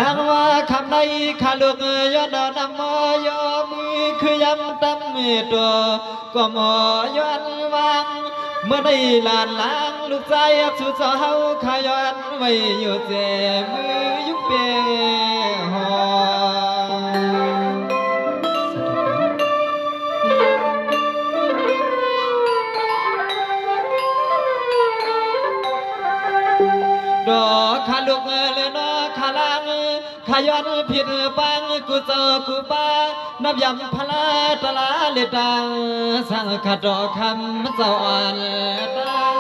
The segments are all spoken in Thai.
างว่าคำใดขาลูกย้อนนำมอยอมือคือยำตำมือตัวก็มอย้อนวางเมื่อได้ลานล้างลูกใจสุดเศร้าขย้อนไว้อยู่เจมือยุบเปหอดอกขาลูกเลยนอขาลังขย้อนผิดปังกูเจอกูบ้านับยำพลาตลาเลตังสังขดอกคำเจ้าอ่านดัง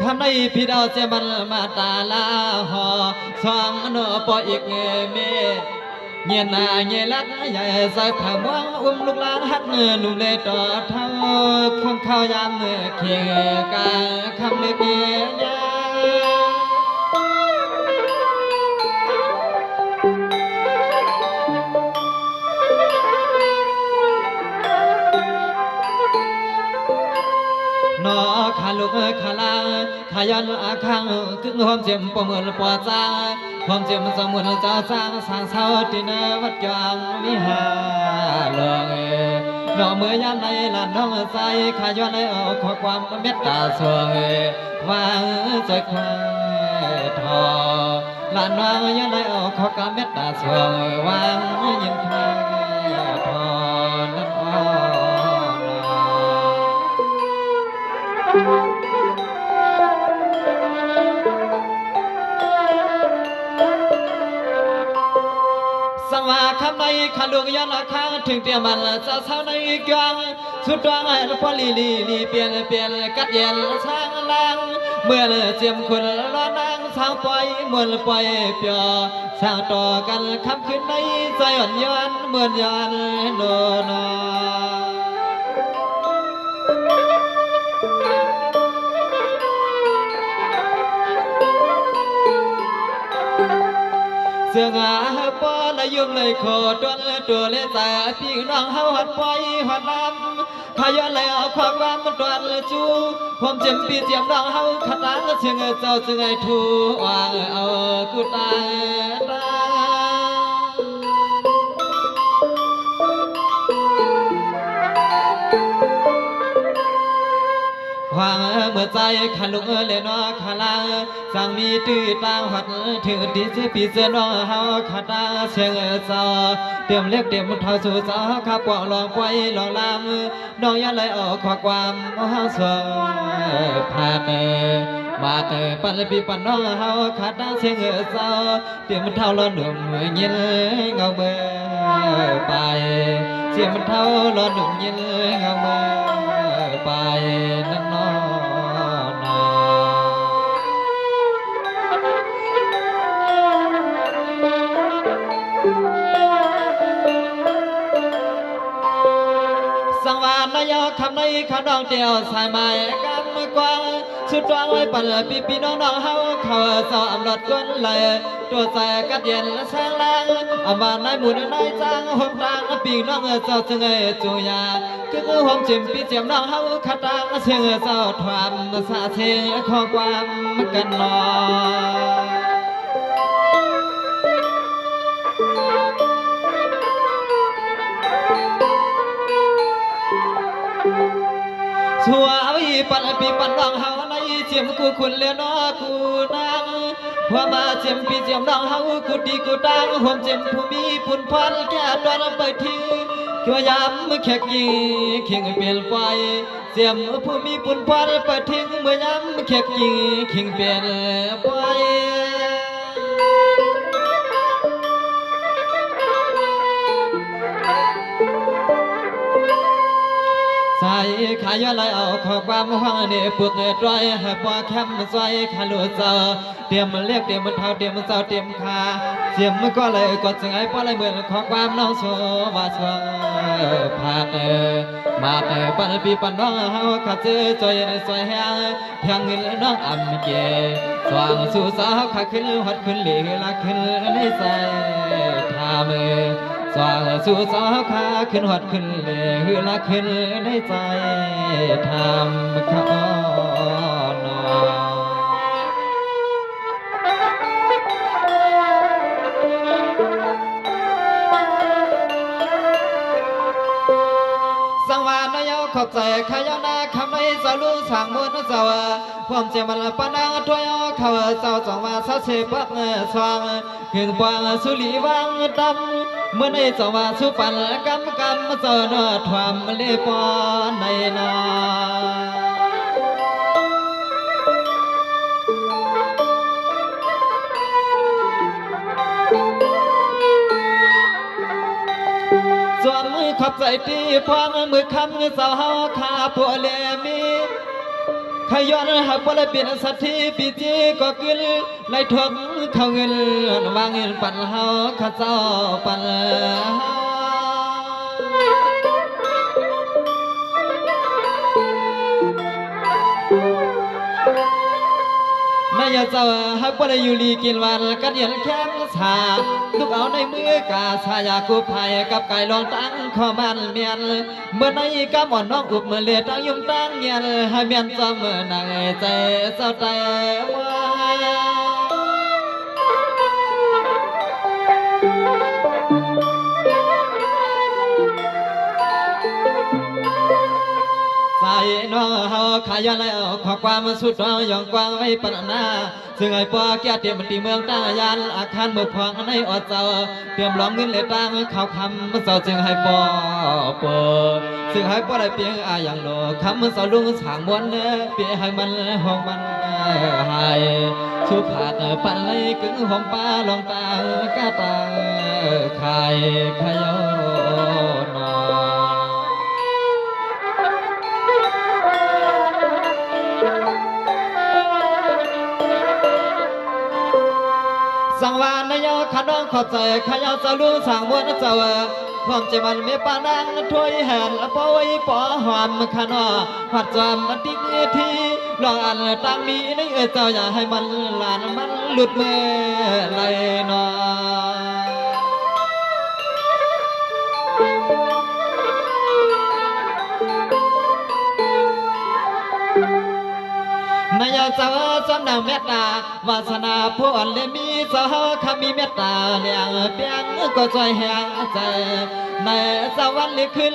คำในพี่ดาวเจมันมาตาลาหอสองนอปออีกเงเมเงียนาเงียลักใหญ่ใส่ผ้าม่วงลูกหลานฮัดหนุ่มเลยต่อเท้าคงเข้ายามเขียกาคำเล็กเงียนอขาลูกขาลาขายันอาคังกึ่งหอมเจียมประเมินปอจาหอมเจียมสมุนเจ้าสร้างสร้างเสาที่เนวัดยางวิหารลองนอเมื่อยันในลานน้องใสขายันในออกขอความเมตตาสวงวางใจควายทอลานน้องยันในออกขอความเมตตาสวงวางยินควายทอนั่นอ้อสังวาคำในขันลูกยันละค้างถึงเตียมันจะเศร้าในกลางสุดดวงพอลีเปลี่ยนกัดเย็นช่างลังเมื่อเจียมคุณล้อนางสาวปล่อยมวลปล่อยเปียสร้างต่อกันคำขึ้นในใจอ่อนย้อนเหมือนยันโนนาเสืองาปอละยุ่มเลยโคดวนตัวเลสาพี่น้องเฮาหัดปล่อยหัดลำพายอนเลยเอาความว่ามันตวนจูผมเจ็มปีเจียมน้องเฮาขัดล้างเชียงเจ้าจึงไอทูวางเอากูตายวางเมื่อใจขันลุกเลนอขาลาสั่งมีตื้อตาหัดถึงดีสิปีเสน้องเฮาขัดตาเชียงเจ้าเตรียมเล็กเตรียมเท่าสู่เจ้าขับปอกลองไว้ลองลำน้องยันเลยออกขอความห้องสวพามาปันปีปันน้องเฮาขัดตาเชียงเจ้าเตรียมเท่าล้อหนุ่มเย็นเงาเมื่อไปเตรียมเท่าล้อหนุ่มเย็นเงาเมื่อไปนั่นนอนาสังวานนายคำในขนองเดียวสายไม้กำกวางสุดวางไว้ปั่นปีน้องเฮาเขาเจ้าอำรถก้นเลยตัวใจกัดเย็นแสงล่างอำบานนายหมุนนายจางหอมตางปีน้องเจ้าจึงจูยาคือหอมจิมปีเจียมน้องเฮาขัดตางเสียงเจ้าทวามสาเสียงขอความกันนอชัววิปันปีปันน้องเฮาในเจียมกูคุณเลี้ยนอกูนางหัวมาเจียมปีเจียมน้องเฮากูดีกูดังหัวเจียมผู้มีปุ่นพันแก่ดอนไปทิ้งตัวยามแขกยิงเข่งเปลี่ยนไฟเจียมผู้มีปุ่นพันไปทิ้งเมื่อยามแขกยิงเข่งเปลี่ยนไฟใส่ขายอะไรเอาขอความห้องเนี่ยปวดเนี่ยดอยให้ปวดแคมใส่ขาลุเจอเตรียมเรียกเตรียมเท้าเตรียมเจ้าเตรียมขาเสียมมันก็เลยกดจึงไอ้ป้อเลยเหมือนขอความน้องโซวาสวงพามาปันปีปันน้องเฮาขัดเจอจอยในซอยแห้งเพียงเงินน้องอ่ำเกสว่างสู่สาวขาขึ้นหัดขึ้นเหลียละขึ้นในใจทามือ สว่างสู่สอขาขึ้นหอดขึ้นเลยหือละขึ้นในใจทำข้อนอสังวานายขอบใจขยานาคำในสารุสางมวลเจ้าความเจมันปนางถวยเขาเจ้าจงว่าเสาเชปักสว่างหึงปวางสุลีวังดำเมื่อในเจ้าว่าสุปันกำเจ้าเนอทวามเลปอนในนาส่วนมือขอบใจตีพวงมือคำเจ้าเฮาขาผัวเลมีขย้อนหักบ่ได้เป็นสัตว์ที่ปีจีก็กึนไล่ทวงเขาเงินวางเงินปั่นเฮาข้าเจ้าปั่นนายเจ้าหักบ่ได้อยู่ลีกินวันกันเย็นแค้นสาลูกเอาในมือกาสายากูภัยกับไก่ลองตั้งข้อมันเมียนเมื่อในกำอ่อนน้องอุบเมื่อเลียตั้งยุ่มตั้งเงียนให้เมียนจำนางใจเจ้าใจใส่น้องเฮาขายแล้วขอความสุดน้องยองกว้างไว้ปนนาซึ่งไอ้ปอแก่เตรียมตีเมืองตั้งยานอาคารเมื่อพวงในอดเจ้าเตรียมล้อมเงินเลยตั้งข้าวคำเจ้าจึงให้ปอเปิดซึ่งให้ปอได้เพียงอาอย่างโลคำเจ้าลุงสางมวนเนื้อเปียให้มันห้องมันให้ชูผักปันเลยกึ่งหอมปลาลองตากาตาไข่ขยอนอสังวานนายขน้องขอใจขยาเจ้าลูกสางมวนเจ้าพร้อมจะมันมีปานังถ้วยแห่นปอยปอหอมขนอหัดจำติ๊กทีลองอันตั้งมีในเจ้าอย่าให้มันหลานมันหลุดมือไหลนอนายเจ้าจำนางเมตตาวาสนาผู้อ่อนเลมีเจ้าขามีเมตตาเลี้ยงเปียงก็ใจแห่งใจในเจ้าวันเล็กขึ้น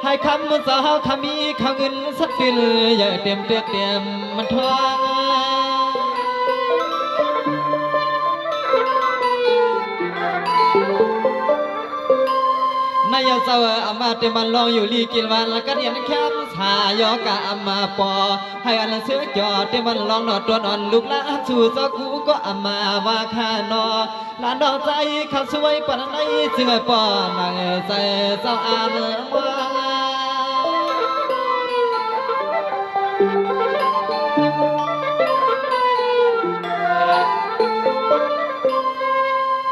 ให้คำเจ้าขามีข้าวเงินสักฟิลอย่าเตรียมเตรียมมันทวงนายเจ้าอามาเตมันลองอยู่ลีกินวันแล้วก็เรียนแคมสายอกะอามาปอให้อันเสือจอเตมันลองนอตัวอ่อนลูกละสู่เจ้ากูก็อามาว่าข้านอลานดอกใจข้าสวยปานไหนจึงไอ้ปอนางใจเจ้าอ่านมา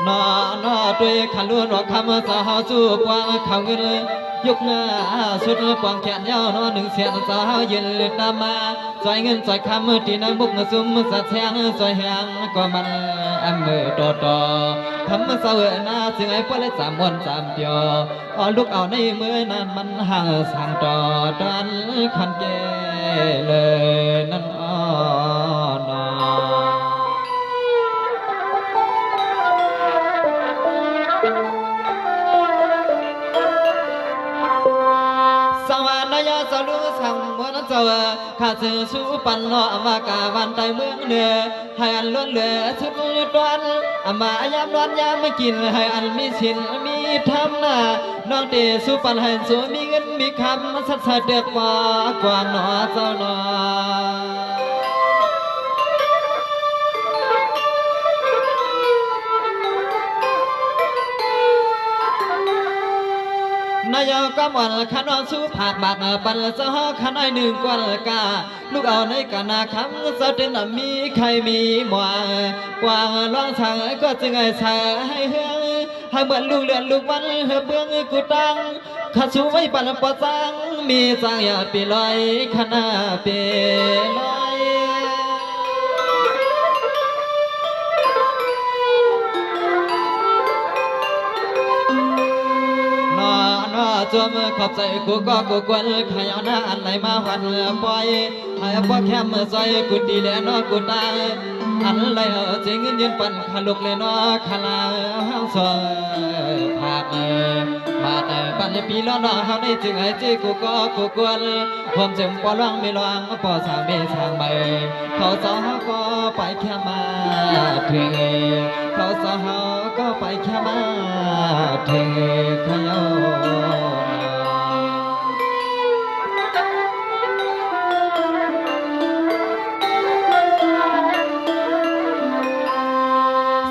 นอนอด้วยขันล้วนว่าคำสาวสู้ปวงเขาเงินยกหน้าสุดปวงแขนยาวนอหนึ่งเสียนสาวยืนตามมาจอยเงินจอยคำที่นางบุกซุ่มสัตแทงจอยแหงก็มันมือต่อคำสาวหน้าจึงไอ้พวกเลย3 วัน 3 เดียวเอาลูกเอาในมือนั้นมันห่างสั่งต่อดันขันเกเลยนั่นอ้อนอสังวานายสารุสังมวลเจ้าข้าศึกสู้ปันนอมากาวันใต้เมืองเหนือให้อันล้วนเหลือชุดตวนมายามนอนยามไม่กินให้อันมีชินมีธรรมนาน้องเตสู้ปันให้สู้มีเงินมีคำสัตย์เดือกว่ากว่าหนอเจ้าหนอนายก็มันขนอนสู้ผักบากปันเจ้าขนาย1 กวนกาลูกเอาในกานาคำเจ้าเดินมีใครมีหมวกวางร้องสั่งก็จึงให้ใส่ให้เฮืองให้เหมือนลูกเลือนลูกมันเฮือเบื้องกูตังข้าสู้ไว้ปันปะจังมีจังอย่าปีลอยขนาเปลอย น จวมขอบใจกูก็กูกวนขยาวหน้าอันไหลมาหันปล่อยให้พ่อแคมซอยกูดีแลนอกูตาอันไหลจริงยืนปั่นขลุกเลยนอขลาห้างซอยภาคมาแต่ปันปีล้อนอเฮาได้จึงไอ้จีกูก็กูกวนความจำปอล่วงไม่ล่วงปอสางเมสางใบเขาสาวก็ไปแค่มาถึงเขาสาวก็ไปแค่มาถึงขยาว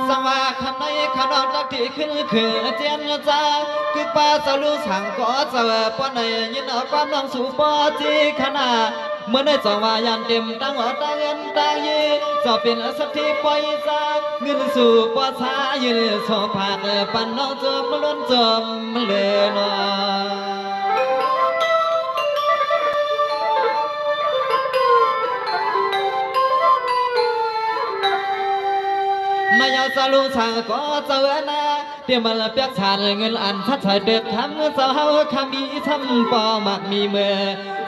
สังว่าคำในขนมตักที่ขึ้นคือเจียนจ้าคือป้าสาวลูกสั่งก็จะป้อนในยินเอาความน้องสู่ป้อจีขนาดเมื่อได้จังว่ายันเต็มตั้งหัวตั้งเงินตั้งยีจะเป็นสักทีปล่อยจากเงินสู่ป้อสายืนโซภาคปันน้องจมล้นจมเลยนอนายสาลูสั่งก็จะเวนาเตรียมมาเปียกชาเงินอันทัดใส่เด็กทำสาวคำมีทำปอมักมีเมื่อ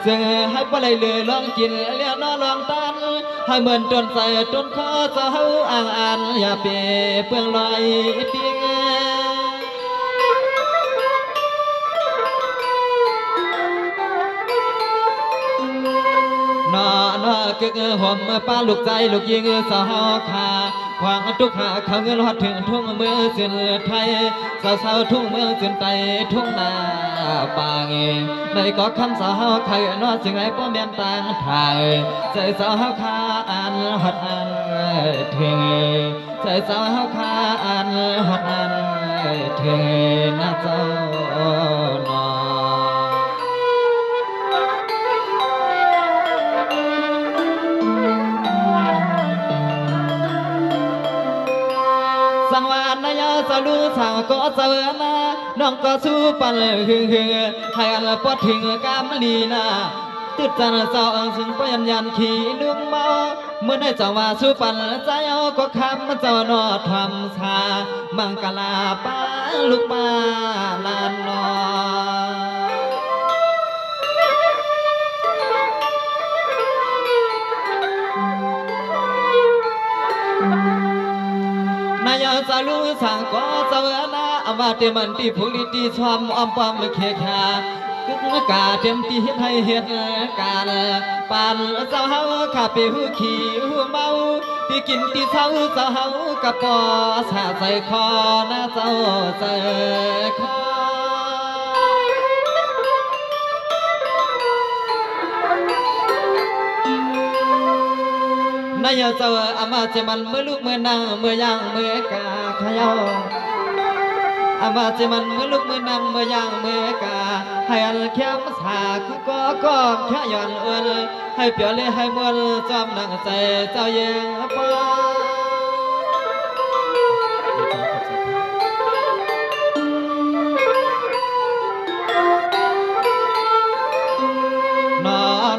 ซึ่งให้ปลายเลยลองกินเลี้ยนอลองตันให้เหมือนจนใส่จนคอสาวอ่างอันอย่าเปเปื้องลอยติ้งนอนกึกหอมป้าลูกใจลูกยิงสาวขาควางทุกหาเขาเงินหอดถึงทุ่งเมืองสินไทยสาวทุ่งเมืองสินไตทุ่งนาป่างในก็คำสาวไทยนอสิ่งไรป้อมแม่นต่างไทยใจสาวขาอันหอดอันถึงใจสาวขาอันหอดอันถึงน่าเจ้านอสังวานนายสาลูสาวก็เสวนาน้องก็สู้ปันหึงให้อันปอดถึงกามลีนาติดจันสาวซึ่งปยันยันขี่ลืมเมาเมื่อได้จังว่าสู้ปันใจเอาก็คำเจ้านอทำชามังกลาป้าลูกป้าลานนอนายสาลูสั่งก็เสวนาอามาเตมันตีผู้ลิตีชอมอมปอมเคคากึกกาเต็มที่ให้เหตุการปานเจ้าเฮาข้าไปหูขี่หูเมาที่กินที่เช้าเจ้าเฮากับปอสาใจคอนะเจ้าใจคอนายเจ้าอามาเจมันเมื่อลูกเมื่อนางเมื่อย่างเมื่อกาขยาวอามาเจมันเมื่อลูกเมื่อนางเมื่อย่างเมื่อกาให้อันแค่ภาษาคือก็แค่ย้อนเอิญให้เปียวเลยให้มวลจอมนังใจเจ้าเย่งป้า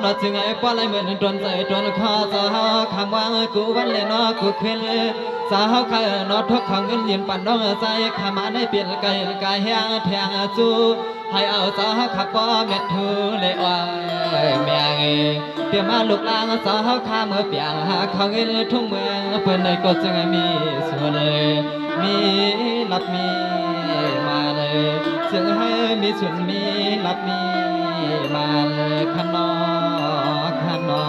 นอจึงไอ้ป้อไรเหมือนจนใจจนคอสาวคำว่ากูวันเลยนอกูขึ้นสาวใครนอทุกของเงินยืนปั่นน้องใจขามาได้เปลี่ยนไก่กายแห้งแทงจูให้เอาสาวขับป้อเม็ดทูเลยอ้อยแมงเตรียมมาลูกลางสาวข้าเมื่อเปียงหาของเงินทุ่งเมืองเพื่อนในก็จึงมีส่วนเลยมีรับมีมาเลยจึงให้มีส่วนมีรับมีมาเลยขนอขนอ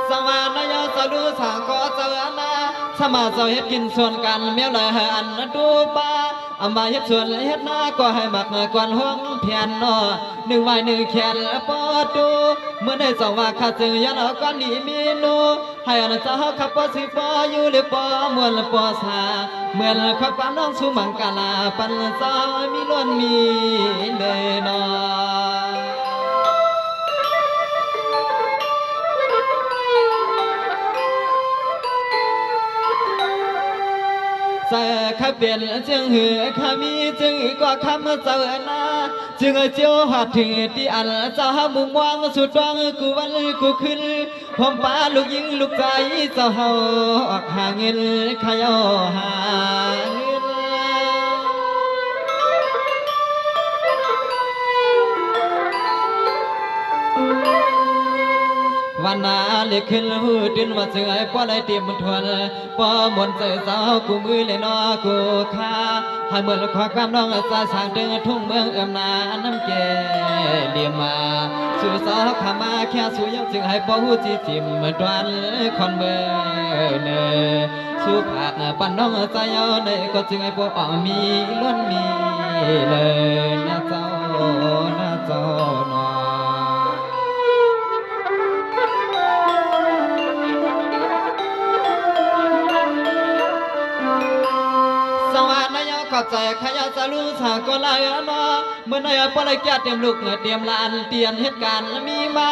สวานนายสาลูสางก็เจอนาสมาเจ้าเฮ็ดกินส่วนกันเมียวเลยให้อันดูป้าอามาเฮ็ดส่วนเฮ็ดนาก็ให้มักกวนห้องเพียนนอหนึ่งไว้หนึ่งแขนปอดูเมื่อได้สองว่าข้าจึงยันเอาก้อนนี้มีนูให้อันเจ้าขับปอสิปออยู่หรือปอมวนปอสาเหมือนข้าปานน้องสู่มังกาลาปันเจ้ามีล้วนมีเลยนอ ใส่ข้าเปลี่ยนจึงหือข้ามีจึงก็คำเสวนาจึงเจียวหัดถึงที่อันเจ้ามุงวางสุดดวงกูวันกูขึ้น ผมป้าลูกยิงลูกใจเจ้าเฮาออกหาเงินขยอหาเงิน วันนาเล็กขึ้นหูดินว่าเสือป้อได้เตรียมมันทวนป้อมนเสือสาวกูมือเลยนอกูข้าให้เมื่อขวากำน้องสาสางเดินทุ่งเมืองนาน้ำแก่เลียมาสู่สาวขามาแค่สู่ยังจึงให้ป้อหูจีจิมดวนคนเมืองเนสู่ผากปั้นน้องใจเอาในก็จึงให้ป้อมีล้วนมีเลยนะเจ้านะเจ้านอขอบใจขยะสลุสาก็ลายมาเมื่อนายปลายแก่เต็มลูกเตรียมลานเตียนเหตุการณ์มีมา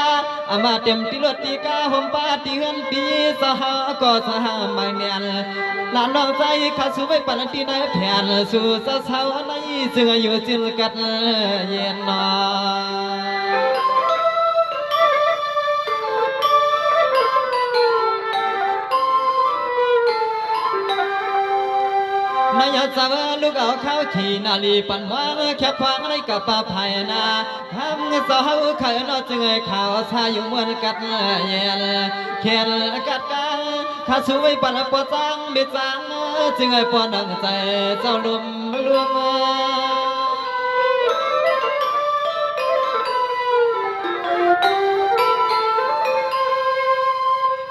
อามาเต็มที่รถตีกาห่มป้าตีเฮือนตีสหก็สหไม่เนียนลานน้องใจขาสู้ไว้ปันตีในแผ่นสู่สาวในซึ่งอยู่จิลกัดเย็นนอนายสาวลูกเอาข้าวขี่นาลีปั่นวานแค่ควางในกับป่าไผ่นาทำสาวเขยนอจึงให้ข่าวสาอยู่เหมือนกัดเย็นเขียนกัดกาข้าสวยปั่นปอจังบิจังจึงให้ปอดังใจเจ้าลมลวง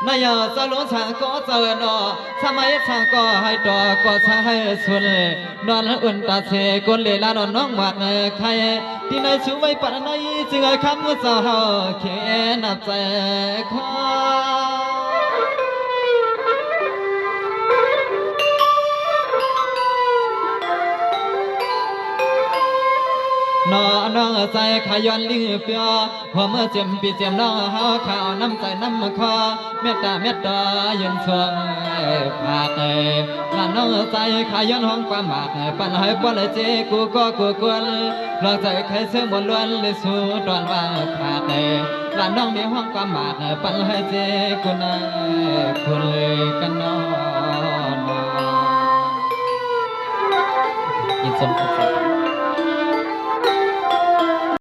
นายสาวหลวงชางก็เจอนอสมัยชางก็ให้ดอกก็ชางให้สุนนอนอุ่นตาเสกนเลลานอนน้องหมัดใครที่ในชูไว้ปันในจึงให้คำสาวเขียนนับใจคอนอน้องใจขย้อนลิ้งเปียหัวเมื่อเจ็มปีเจ็มน้องเฮาข่าวน้ำใจน้ำคอเม็ดตาเม็ดดอยืนสวงผากลานน้องใจขย้อนห้องความหมากปันให้ปนเจกูก็กูกวนลองใจใครเสื่อมบนล้วนเลยสู้ตอนว่าผากลานน้องมีห้องความหมากปันให้เจกูน่าคุณกันนอนยินสมศักดิ์